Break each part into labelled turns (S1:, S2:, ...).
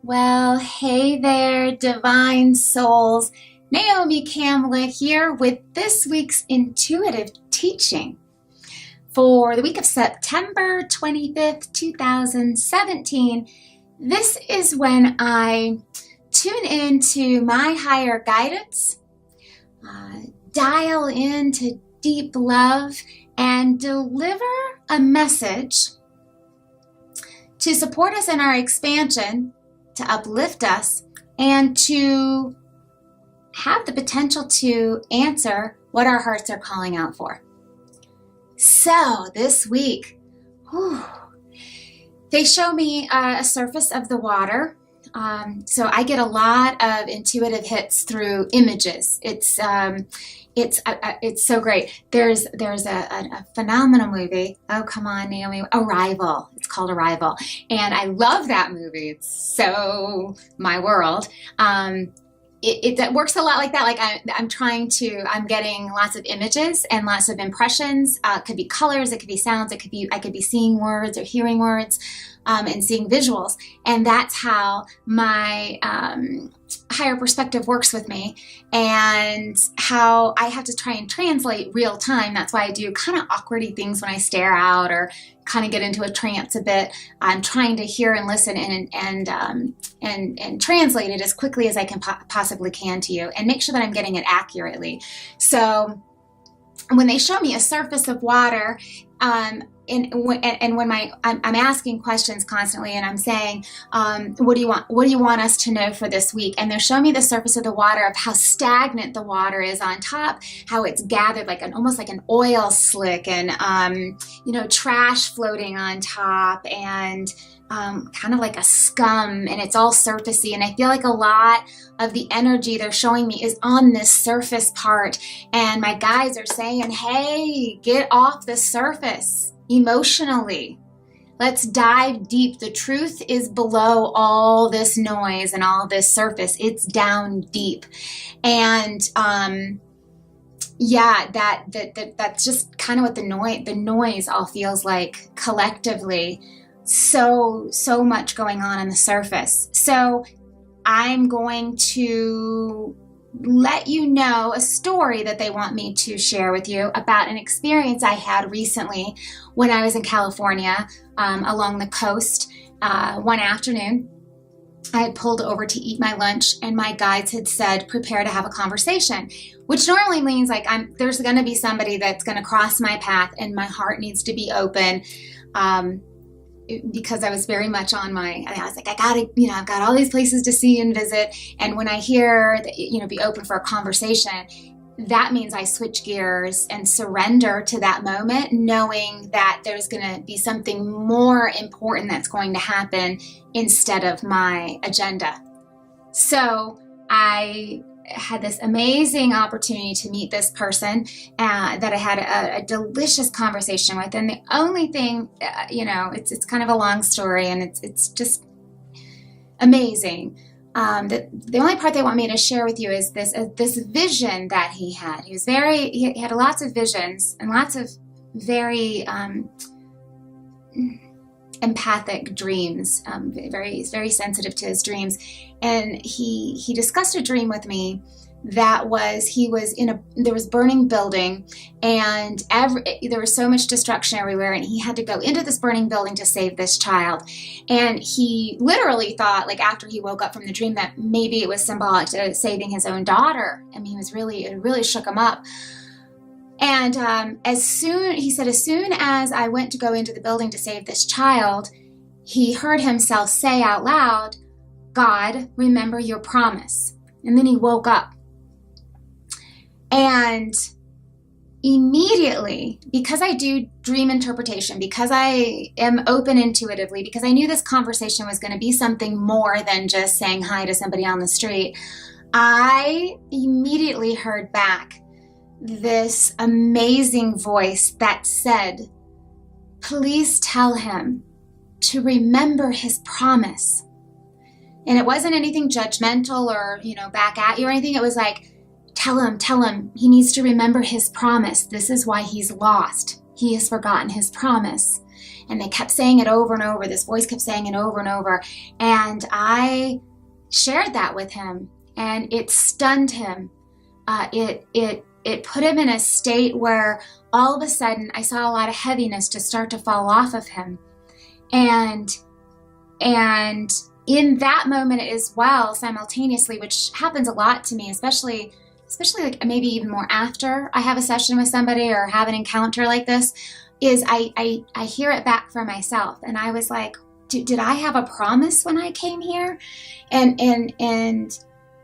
S1: Well, hey there, divine souls. Naomi Kamla here with this week's intuitive teaching for the week of September 25th, 2017. This is when I tune into my higher guidance, dial into deep love, and deliver a message to support us in our expansion, to uplift us, and to have the potential to answer what our hearts are calling out for. So this week, they show me a surface of the water. So I get a lot of intuitive hits through images. It's so great. There's a phenomenal movie. Oh, come on, Naomi. Arrival. It's called Arrival. And I love that movie. It's so my world. It works a lot like that. Like I'm getting lots of images and lots of impressions. It could be colors, it could be sounds, I could be seeing words or hearing words, and seeing visuals. And that's how my higher perspective works with me, and how I have to try and translate real time. That's why I do kind of awkwardy things when I stare out or kind of get into a trance a bit. I'm trying to hear and listen and translate it as quickly as I can possibly can to you, and make sure that I'm getting it accurately. So when they show me a surface of water, and when I'm asking questions constantly, and I'm saying, what do you want? What do you want us to know for this week? And they're showing me the surface of the water, of how stagnant the water is on top, how it's gathered like almost like an oil slick, and trash floating on top, and kind of like a scum, and it's all surfacey. And I feel like a lot of the energy they're showing me is on this surface part. And my guides are saying, hey, get off the surface emotionally. Let's dive deep. The truth is below all this noise and all this surface. It's down deep. And that's just kind of what the noise all feels like collectively. So much going on the surface. So I'm going to let you know a story that they want me to share with you about an experience I had recently when I was in California, along the coast. One afternoon, I had pulled over to eat my lunch, and my guides had said, prepare to have a conversation, which normally means like there's going to be somebody that's going to cross my path, and my heart needs to be open. Because I was very much I was like, I've got all these places to see and visit. And when I hear that, be open for a conversation, that means I switch gears and surrender to that moment, knowing that there's going to be something more important that's going to happen instead of my agenda. So I had this amazing opportunity to meet this person that I had a delicious conversation with. And the only thing, it's kind of a long story, and it's just amazing. The only part they want me to share with you is this vision that he had. He had lots of visions and lots of very empathic dreams, very, very sensitive to his dreams. And he discussed a dream with me that was, there was burning building, and there was so much destruction everywhere, and he had to go into this burning building to save this child. And he literally thought, like after he woke up from the dream, that maybe it was symbolic to saving his own daughter. I mean, it really shook him up. And as soon as I went to go into the building to save this child, he heard himself say out loud, God, remember your promise. And then he woke up. And immediately, because I do dream interpretation, because I am open intuitively, because I knew this conversation was going to be something more than just saying hi to somebody on the street, I immediately heard back this amazing voice that said, please tell him to remember his promise. And it wasn't anything judgmental or, back at you or anything. It was like, tell him he needs to remember his promise. This is why he's lost. He has forgotten his promise. And they kept saying it over and over. This voice kept saying it over and over. And I shared that with him, and it stunned him. It put him in a state where all of a sudden I saw a lot of heaviness just start to fall off of him. And in that moment as well, simultaneously, which happens a lot to me, especially like maybe even more after I have a session with somebody or have an encounter like this, is I hear it back for myself. And I was like, did I have a promise when I came here? And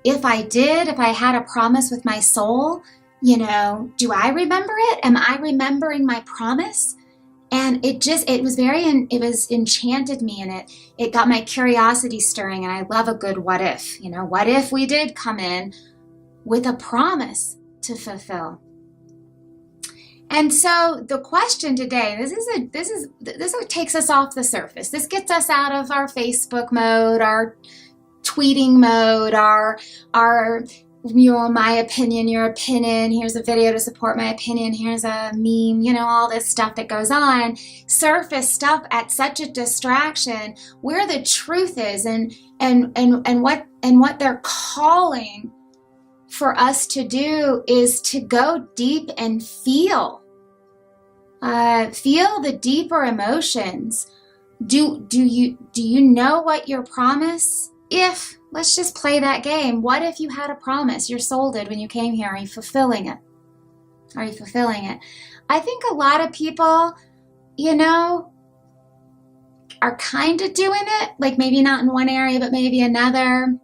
S1: if I did, if I had a promise with my soul, do I remember it? Am I remembering my promise? And it was enchanted me, and it got my curiosity stirring. And I love a good what if. What if we did come in with a promise to fulfill? And so the question today, this is what takes us off the surface. This gets us out of our Facebook mode, our tweeting mode, our my opinion, your opinion, here's a video to support my opinion, here's a meme, all this stuff that goes on, surface stuff at such a distraction, where the truth is and what they're calling for us to do is to go deep and feel the deeper emotions. Do you know what your promise? Let's just play that game. What if you had a promise? Your soul did when you came here. Are you fulfilling it? Are you fulfilling it? I think a lot of people, are kind of doing it, like maybe not in one area, but maybe another.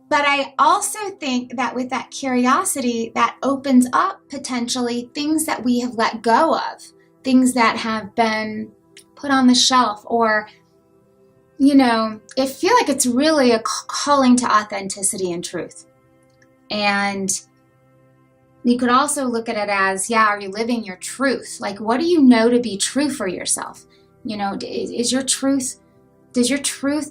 S1: But I also think that with that curiosity, that opens up potentially things that we have let go of, things that have been put on the shelf, or I feel like it's really a calling to authenticity and truth. And you could also look at it as, are you living your truth? Like, what do you know to be true for yourself? Do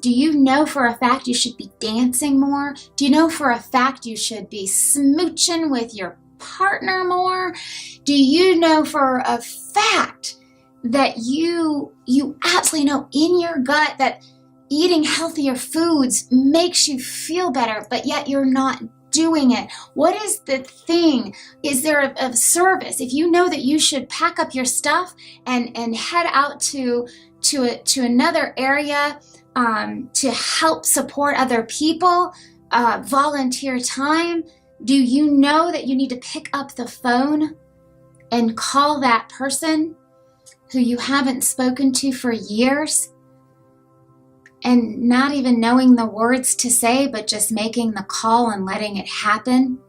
S1: you know for a fact you should be dancing more? Do you know for a fact you should be smooching with your partner more? Do you know for a fact that you absolutely know in your gut that eating healthier foods makes you feel better, but yet you're not doing it? What is the thing? Is there a service? If you know that you should pack up your stuff and head out to another area to help support other people, volunteer time, do you know that you need to pick up the phone and call that person who you haven't spoken to for years? And not even knowing the words to say, but just making the call and letting it happen?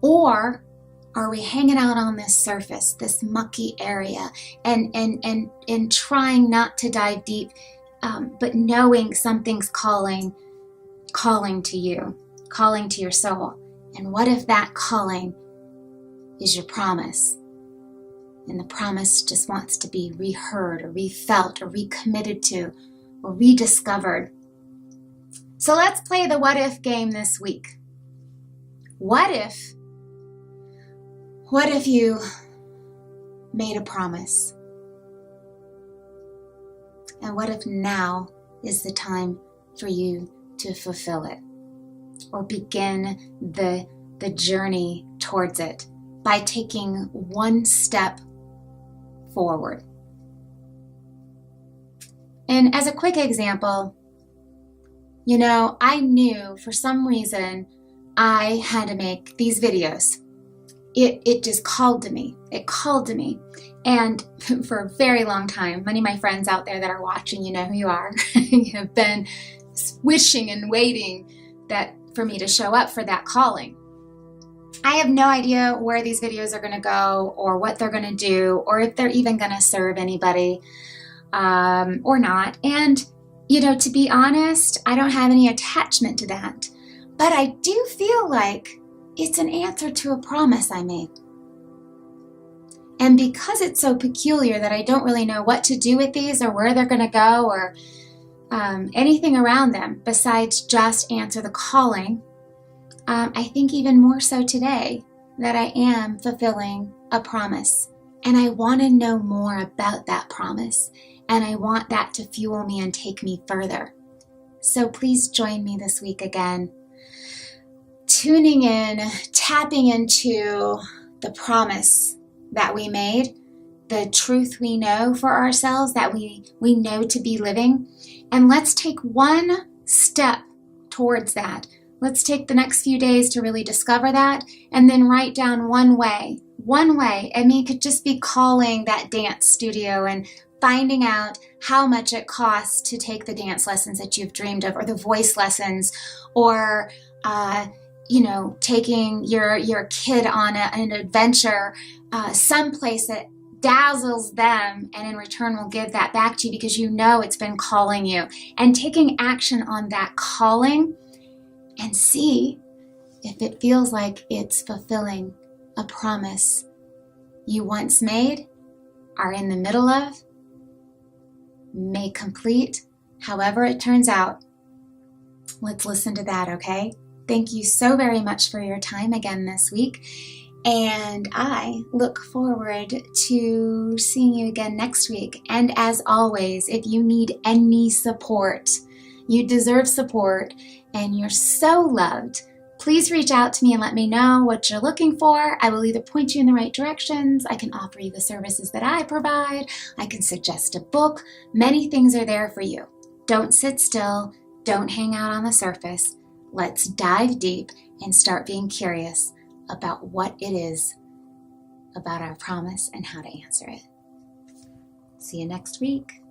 S1: Or are we hanging out on this surface, this mucky area, and trying not to dive deep, but knowing something's calling to you, calling to your soul? And what if that calling is your promise? And the promise just wants to be reheard or refelt or recommitted to or rediscovered. So let's play the what if game this week. What if you made a promise? And what if now is the time for you to fulfill it or begin the journey towards it by taking one step forward? And as a quick example, I knew for some reason I had to make these videos. It just called to me. It called to me. And for a very long time, many of my friends out there that are watching, you know who you are, have been wishing and waiting for me to show up for that calling. I have no idea where these videos are going to go or what they're going to do or if they're even going to serve anybody or not. And, to be honest, I don't have any attachment to that. But I do feel like it's an answer to a promise I made. And because it's so peculiar that I don't really know what to do with these or where they're going to go or anything around them besides just answer the calling, I think even more so today, that I am fulfilling a promise. And I want to know more about that promise. And I want that to fuel me and take me further. So please join me this week again, tuning in, tapping into the promise that we made, the truth we know for ourselves that we know to be living. And let's take one step towards that. Let's take the next few days to really discover that, and then write down one way. I mean, it could just be calling that dance studio and finding out how much it costs to take the dance lessons that you've dreamed of, or the voice lessons, or taking your kid on an adventure someplace that dazzles them, and in return will give that back to you because you know it's been calling you. And taking action on that calling, and see if it feels like it's fulfilling a promise you once made, are in the middle of, may complete, however it turns out. Let's listen to that, okay? Thank you so very much for your time again this week. And I look forward to seeing you again next week. And as always, if you need any support, you deserve support, and you're so loved, please reach out to me and let me know what you're looking for. I will either point you in the right directions, I can offer you the services that I provide, I can suggest a book. Many things are there for you. Don't sit still, don't hang out on the surface. Let's dive deep and start being curious about what it is about our promise and how to answer it. See you next week.